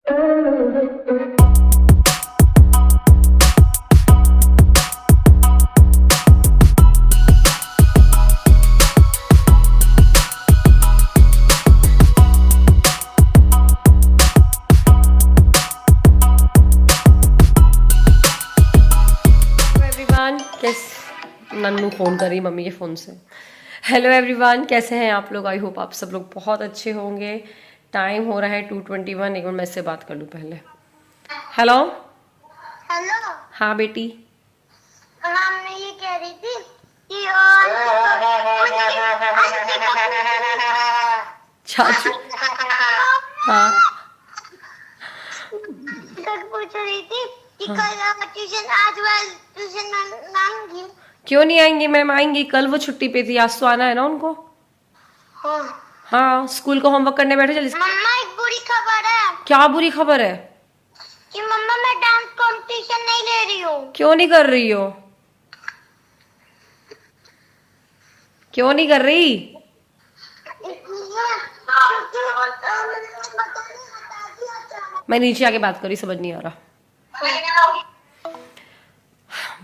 Nannu phone करी mummy के phone से। हेलो एवरीवन, कैसे हैं आप लोग? आई होप आप सब लोग बहुत अच्छे होंगे। टाइम हो रहा है 2:21। एक मिनट मैं इससे बात कर लूँ पहले। Hello hello. हाँ बेटी, मैं ये कह रही थी कि चाचू हाँ पूछ रही थी कि कल ट्यूशन आज वाल ट्यूशन आएंगी? क्यों नहीं आएंगी मैम? आएंगी, कल वो छुट्टी पे थी, आज तो आना है ना उनको। हाँ। हाँ, स्कूल को होमवर्क करने बैठे। चल, मम्मा एक बुरी खबर है। क्या बुरी खबर है? कि मम्मा मैं डांस कंपटीशन नहीं ले रही हूँ। क्यों नहीं कर रही हो? क्यों नहीं कर रही? मैं नीचे आके बात करी, समझ नहीं आ रहा।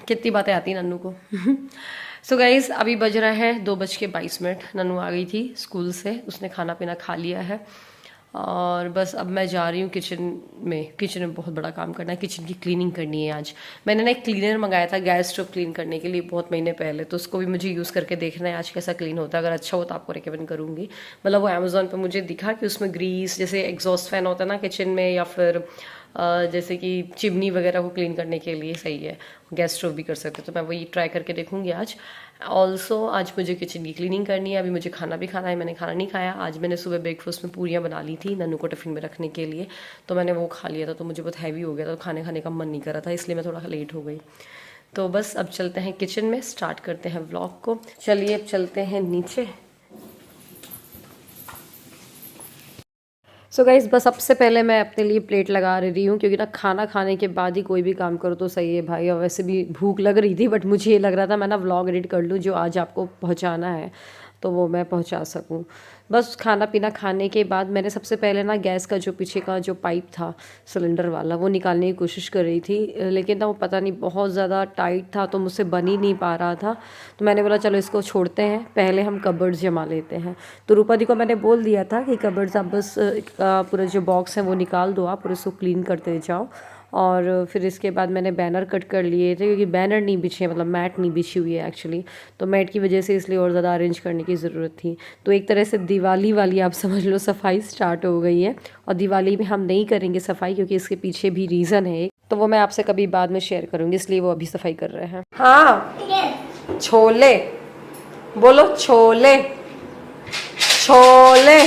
कितनी बातें आती नन्नू को। सो गाइज, अभी बज रहा है 2:22। नन्नू आ गई थी स्कूल से, उसने खाना पीना खा लिया है और बस अब मैं जा रही हूँ किचन में बहुत बड़ा काम करना है। किचन की क्लीनिंग करनी है आज। मैंने ना एक क्लीनर मंगाया था गैस स्टोव क्लीन करने के लिए बहुत महीने पहले, तो उसको भी मुझे यूज़ करके देखना है आज कैसा क्लीन होता है। अगर अच्छा हो तो आपको रिकमेंड करूँगी। मतलब वो अमेजोन पे मुझे दिखा कि उसमें ग्रीस, जैसे एग्जॉस्ट फैन होता है ना किचन में, या फिर जैसे कि चिमनी वगैरह को क्लीन करने के लिए सही है। गैस स्टोव भी कर सकते हो, तो मैं वही ट्राई करके देखूंगी आज। ऑल्सो आज मुझे किचन की क्लीनिंग करनी है। अभी मुझे खाना भी खाना है, मैंने खाना नहीं खाया। आज मैंने सुबह ब्रेकफास्ट में पूरियाँ बना ली थी नन्नू को टिफिन में रखने के लिए, तो मैंने वो खा लिया था, तो मुझे बहुत हैवी हो गया था, तो खाने का मन नहीं कर रहा था, इसलिए मैं थोड़ा लेट हो गई। तो बस अब चलते हैं किचन में, स्टार्ट करते हैं व्लॉग को। चलिए अब चलते हैं नीचे। सो गाइस, बस सबसे पहले मैं अपने लिए प्लेट लगा रही हूँ, क्योंकि ना खाना खाने के बाद ही कोई भी काम करो तो सही है भाई। और वैसे भी भूख लग रही थी, बट मुझे ये लग रहा था मैं ना व्लॉग एडिट कर लूँ जो आज आपको पहुँचाना है, तो वो मैं पहुँचा सकूँ। बस खाना पीना खाने के बाद मैंने सबसे पहले ना गैस का जो पीछे का जो पाइप था सिलेंडर वाला, वो निकालने की कोशिश कर रही थी, लेकिन ना वो पता नहीं बहुत ज़्यादा टाइट था, तो मुझसे बन ही नहीं पा रहा था। तो मैंने बोला चलो इसको छोड़ते हैं, पहले हम कबर्ड्स जमा लेते हैं। तो रूपा दी को मैंने बोल दिया था कि कबर्ड्स आप बस पूरा जो बॉक्स है वो निकाल दो आप, और इसको क्लीन करते जाओ। और फिर इसके बाद मैंने बैनर कट कर लिए थे, क्योंकि बैनर नहीं बिछे, मतलब मैट नहीं बिछी हुई है एक्चुअली, तो मैट की वजह से इसलिए और ज़्यादा अरेंज करने की ज़रूरत थी। तो एक तरह से दिवाली वाली आप समझ लो सफाई स्टार्ट हो गई है। और दिवाली में हम नहीं करेंगे सफाई, क्योंकि इसके पीछे भी रीज़न है, तो वो मैं आपसे कभी बाद में शेयर करूँगी, इसलिए वो अभी सफाई कर रहे हैं। हाँ, छोले बोलो, छोले छोले।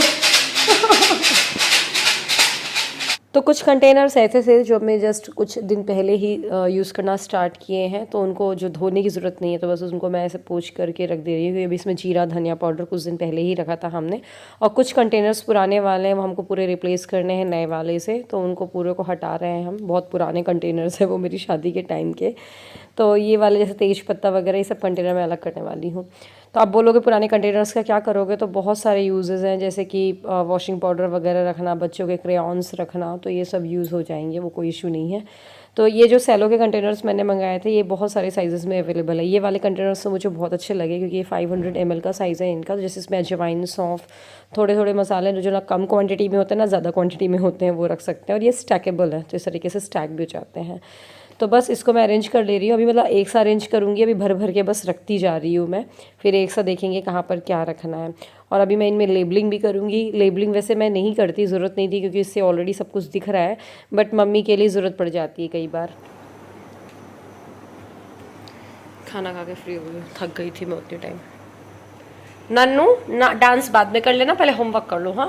तो कुछ कंटेनर्स ऐसे थे जो मैं जस्ट कुछ दिन पहले ही यूज़ करना स्टार्ट किए हैं, तो उनको जो धोने की ज़रूरत नहीं है, तो बस उनको मैं ऐसे पोंछ करके रख दे रही हूँ। अभी इसमें जीरा धनिया पाउडर कुछ दिन पहले ही रखा था हमने। और कुछ कंटेनर्स पुराने वाले हैं, वो हमको पूरे रिप्लेस करने हैं नए वाले से, तो उनको पूरे को हटा रहे हैं हम। बहुत पुराने कंटेनर्स हैं वो, मेरी शादी के टाइम के। तो ये वाले जैसे तेज पत्ता वगैरह, ये सब कंटेनर मैं अलग करने वाली हूँ। तो आप बोलोगे पुराने कंटेनर्स का क्या करोगे, तो बहुत सारे यूजेस हैं, जैसे कि वॉशिंग पाउडर वगैरह रखना, बच्चों के क्रेयॉन्स रखना, तो ये सब यूज़ हो जाएंगे, वो कोई इशू नहीं है। तो ये जो सेलो के कंटेनर्स मैंने मंगाए थे, ये बहुत सारे साइज़ में अवेलेबल है। ये वाले कंटेनर्स तो मुझे बहुत अच्छे लगे, क्योंकि ये 500 ml का साइज़ है इनका। तो जैसे इसमें अजवाइन, सौंफ, थोड़े थोड़े मसाले जो ना कम क्वांटिटी में होते हैं ना ज़्यादा क्वांटिटी में होते हैं, वो रख सकते हैं। और ये स्टैकेबल है, तो इस तरीके से स्टैक भी हो जाते हैं। तो बस इसको मैं अरेंज कर ले रही हूँ अभी, मतलब एक सा अरेंज करूँगी, अभी भर भर के बस रखती जा रही हूँ मैं, फिर एक सा देखेंगे कहाँ पर क्या रखना है। और अभी मैं इनमें लेबलिंग भी करूँगी। लेबलिंग वैसे मैं नहीं करती, ज़रूरत नहीं थी, क्योंकि इससे ऑलरेडी सब कुछ दिख रहा है, बट मम्मी के लिए ज़रूरत पड़ जाती है कई बार। खाना खा के फ्री हो गई, थक गई थी मैं उतने टाइम। नन्नू ना, डांस बाद में कर लेना, पहले होमवर्क कर लो। हाँ,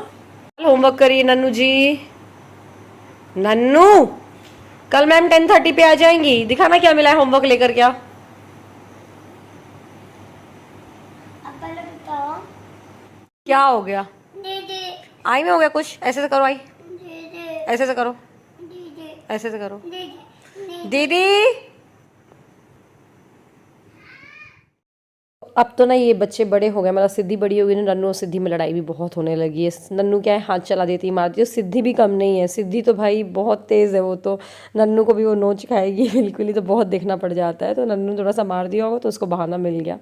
होमवर्क करिए नन्नू जी। नन्नू, कल मैम 10:30 पे आ जाएंगी, दिखाना क्या मिला है होमवर्क लेकर। क्या क्या हो गया? आई में हो गया कुछ? ऐसे से करो, आई ऐसे से करो, ऐसे से करो। दीदी अब तो ना ये बच्चे बड़े हो गए, मतलब सिद्धि बड़ी हो गई ना, नन्नू और सिद्धि में लड़ाई भी बहुत होने लगी है। नन्नू क्या है, हाथ चला देती है, मारती है। सिद्धि भी कम नहीं है, सिद्धि तो भाई बहुत तेज़ है वो तो, नन्नू को भी वो नोच खाएगी बिल्कुल ही, तो बहुत देखना पड़ जाता है। तो नन्नू थोड़ा सा मार दिया होगा तो उसको बहाना मिल गया।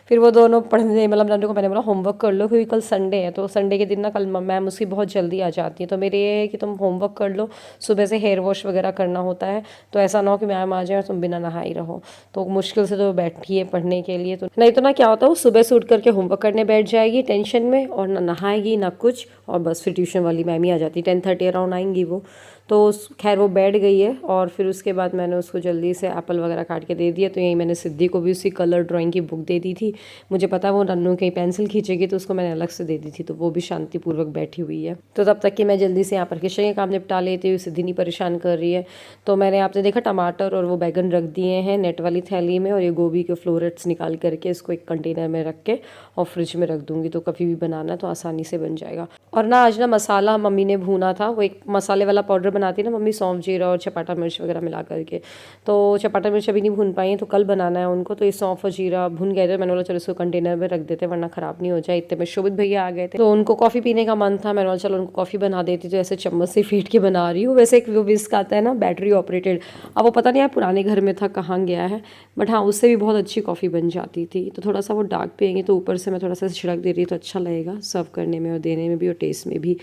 फिर वो दोनों पढ़ने, मतलब नन्नू को मैंने बोला होमवर्क कर लो, क्योंकि कल संडे है, तो संडे के दिन ना कल मैम उसकी बहुत जल्दी आ जाती है। तो मेरे ये है कि तुम होमवर्क कर लो, सुबह से हेयर वॉश वगैरह करना होता है, तो ऐसा ना हो कि मैम आ जाए और तुम बिना नहाए ही रहो। तो मुश्किल से तो बैठी है पढ़ने के लिए, तो नहीं तो ना क्या होता है, वो सुबह से उठ करके होमवर्क करने बैठ जाएगी टेंशन में, और ना नहाएगी ना कुछ, और बस फिर ट्यूशन वाली मैम ही आ जाती, 10:30 अराउंड आएंगी वो। तो खैर वो बैठ गई है, और फिर उसके बाद मैंने उसको जल्दी से एप्पल वगैरह काट के दे दिया। तो यही मैंने सिद्धि को भी उसी कलर ड्राइंग की बुक दे दी थी, मुझे पता वो नन्नू कहीं पेंसिल खींचेगी, तो उसको मैंने अलग से दे दी थी, तो वो भी शांतिपूर्वक बैठी हुई है। तो तब तक कि मैं जल्दी से यहाँ पर किचन के काम निपटा लेती हूँ, सिद्धि नहीं परेशान कर रही है। तो मैंने आपने देखा टमाटर और वो बैगन रख दिए हैं नेट वाली थैली में, और ये गोभी के फ्लोरेट्स निकाल करके इसको एक कंटेनर में रख के और फ्रिज में रख दूंगी, तो कभी भी बनाना तो आसानी से बन जाएगा। और ना आज ना मसाला मम्मी ने भूना था, वो एक मसाले वाला पाउडर बनाती है ना मम्मी, सौंफ जीरा और चपाटा मिर्च वगैरह मिला करके, तो चपाटा मिर्च अभी नहीं भून पाई है, तो कल बनाना है उनको। तो ये सौंफ और जीरा भून गए थे, मैंने बोला चलो इसको कंटेनर में रख देते वरना ख़राब नहीं हो जाए। इतने में शोभित भैया आ गए थे, तो उनको कॉफ़ी पीने का मन था, मैंने बोला चलो उनको कॉफ़ी बना देती, तो ऐसे चम्मच से फेंट के बना रही हूँ। वैसे एक वो विस्क आता है ना बैटरी ऑपरेटेड, अब वो पता नहीं यार पुराने घर में था कहाँ गया है, बट हाँ उससे भी बहुत अच्छी कॉफ़ी बन जाती थी। तो थोड़ा सा वो डार्क पियेंगे, तो ऊपर से मैं थोड़ा सा छिड़क दे रही, तो अच्छा लगेगा सर्व करने में और देने में भी और टेस्ट में भी।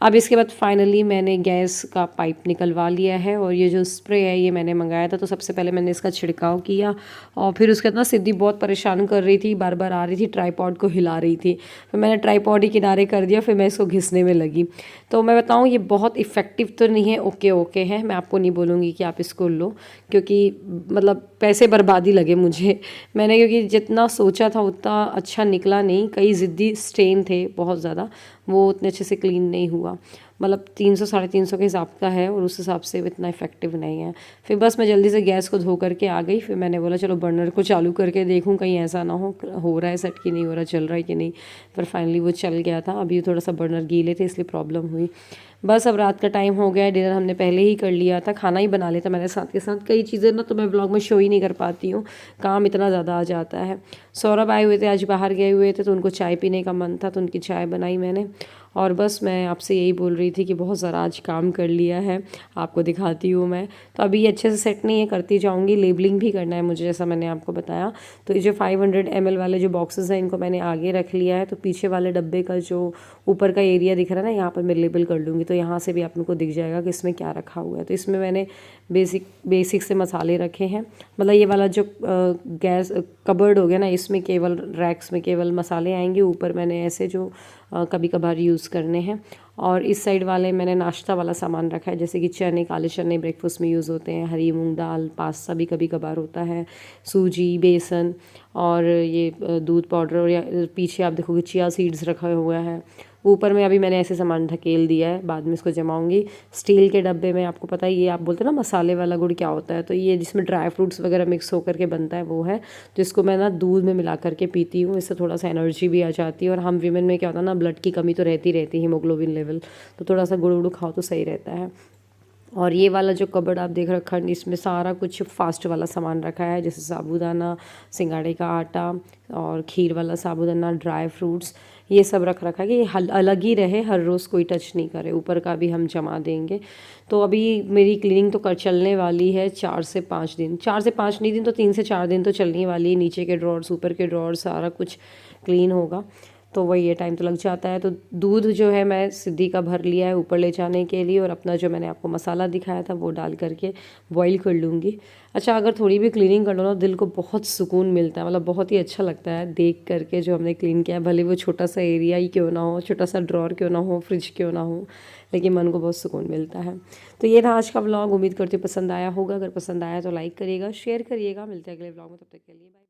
अब इसके बाद फाइनली मैंने गैस का पाइप निकलवा लिया है, और ये जो स्प्रे है ये मैंने मंगाया था। तो सबसे पहले मैंने इसका छिड़काव किया, और फिर उसके बाद ना सिद्धि बहुत परेशान कर रही थी, बार बार आ रही थी, ट्राईपॉड को हिला रही थी, फिर मैंने ट्राईपॉड ही किनारे कर दिया, फिर मैं इसको घिसने में लगी। तो मैं बताऊँ ये बहुत इफ़ेक्टिव तो नहीं है, ओके ओके है, मैं आपको नहीं बोलूँगी कि आप इसको लो, क्योंकि मतलब पैसे बर्बादी लगे मुझे मैंने, क्योंकि जितना सोचा था उतना अच्छा निकला नहीं, कई ज़िद्दी स्टेन थे बहुत ज़्यादा, वो उतने अच्छे से क्लीन नहीं हुआ, मतलब 300 350 के हिसाब का है, और उस हिसाब से इतना इफेक्टिव नहीं है। फिर बस मैं जल्दी से गैस को धो करके आ गई, फिर मैंने बोला चलो बर्नर को चालू करके देखूं कहीं ऐसा ना हो रहा है सेट कि नहीं हो रहा, चल रहा है कि नहीं। पर फाइनली वो चल गया था, अभी थोड़ा सा बर्नर गीले थे इसलिए प्रॉब्लम हुई। बस अब रात का टाइम हो गया है, डिनर हमने पहले ही कर लिया था, खाना ही बना लेता मैंने साथ के साथ, कई चीज़ें ना तो मैं ब्लॉग में शो ही नहीं कर पाती हूँ, काम इतना ज़्यादा आ जाता है। सौरभ आए हुए थे, आज बाहर गए हुए थे, तो उनको चाय पीने का मन था, तो उनकी चाय बनाई मैंने। और बस मैं आपसे यही बोल रही थी कि बहुत ज़रा आज काम कर लिया है, आपको दिखाती हूँ मैं। तो अभी ये अच्छे से सेट नहीं है, करती जाऊँगी, लेबलिंग भी करना है मुझे जैसा मैंने आपको बताया। तो ये जो 500 ml वाले जो बॉक्सेस हैं इनको मैंने आगे रख लिया है, तो पीछे वाले डब्बे का जो ऊपर का एरिया दिख रहा है ना, यहाँ पर मैं लेबल कर लूँगी, तो यहाँ से भी आप लोग को दिख जाएगा कि इसमें क्या रखा हुआ है। तो इसमें मैंने बेसिक से मसाले रखे हैं, मतलब ये वाला जो गैस कबर्ड हो गया ना, इसमें केवल रैक्स में केवल मसाले आएंगे, ऊपर मैंने ऐसे जो कभी कभार यूज़ करने हैं। और इस साइड वाले मैंने नाश्ता वाला सामान रखा है, जैसे कि चने, काले चने ब्रेकफास्ट में यूज़ होते हैं, हरी मूंग दाल, पास्ता भी कभी कभार होता है, सूजी, बेसन, और ये दूध पाउडर, और या पीछे आप देखोगे चिया सीड्स रखा हुआ है। ऊपर में अभी मैंने ऐसे सामान ढकेल दिया है, बाद में इसको जमाऊंगी। स्टील के डब्बे में आपको पता है ये आप बोलते हैं ना मसाले वाला गुड़ क्या होता है, तो ये जिसमें ड्राई फ्रूट्स वगैरह मिक्स होकर के बनता है वो है। तो इसको मैं ना दूध में मिला करके पीती हूँ, इससे थोड़ा सा एनर्जी भी आ जाती है। और हम वीमेन में क्या होता है ना, ब्लड की कमी तो रहती है, हीमोग्लोबिन लेवल, तो थोड़ा सा गुड़ उड़ खाओ तो सही रहता है। और ये वाला जो कबर्ड आप देख रखा है, इसमें सारा कुछ फास्ट वाला सामान रखा है, जैसे साबूदाना, सिंगाड़े का आटा, और खीर वाला साबूदाना, ड्राई फ्रूट्स, ये सब रख रखा है कि ये अलग ही रहे, हर रोज़ कोई टच नहीं करे। ऊपर का भी हम जमा देंगे। तो अभी मेरी क्लीनिंग तो चलने वाली है 4 से 5 दिन, 4 से 5 नहीं दिन तो 3 से 4 दिन तो चलने वाली है। नीचे के ड्रॉर्स, ऊपर के ड्रॉर्स, सारा कुछ क्लीन होगा, तो वही ये टाइम तो लग जाता है। तो दूध जो है मैं सिद्धि का भर लिया है ऊपर ले जाने के लिए, और अपना जो मैंने आपको मसाला दिखाया था वो डाल करके बॉईल कर लूँगी। अच्छा, अगर थोड़ी भी क्लीनिंग कर लो ना, दिल को बहुत सुकून मिलता है, मतलब बहुत ही अच्छा लगता है देख करके जो हमने क्लीन किया है, भले वो छोटा सा एरिया ही क्यों ना हो, छोटा सा ड्रॉर क्यों ना हो, फ्रिज क्यों ना हो, लेकिन मन को बहुत सुकून मिलता है। तो ये था आज का व्लॉग, उम्मीद करती हूँ पसंद आया होगा। अगर पसंद आया तो लाइक करिएगा, शेयर करिएगा। मिलते हैं अगले व्लॉग में, तब तक के लिए बाय।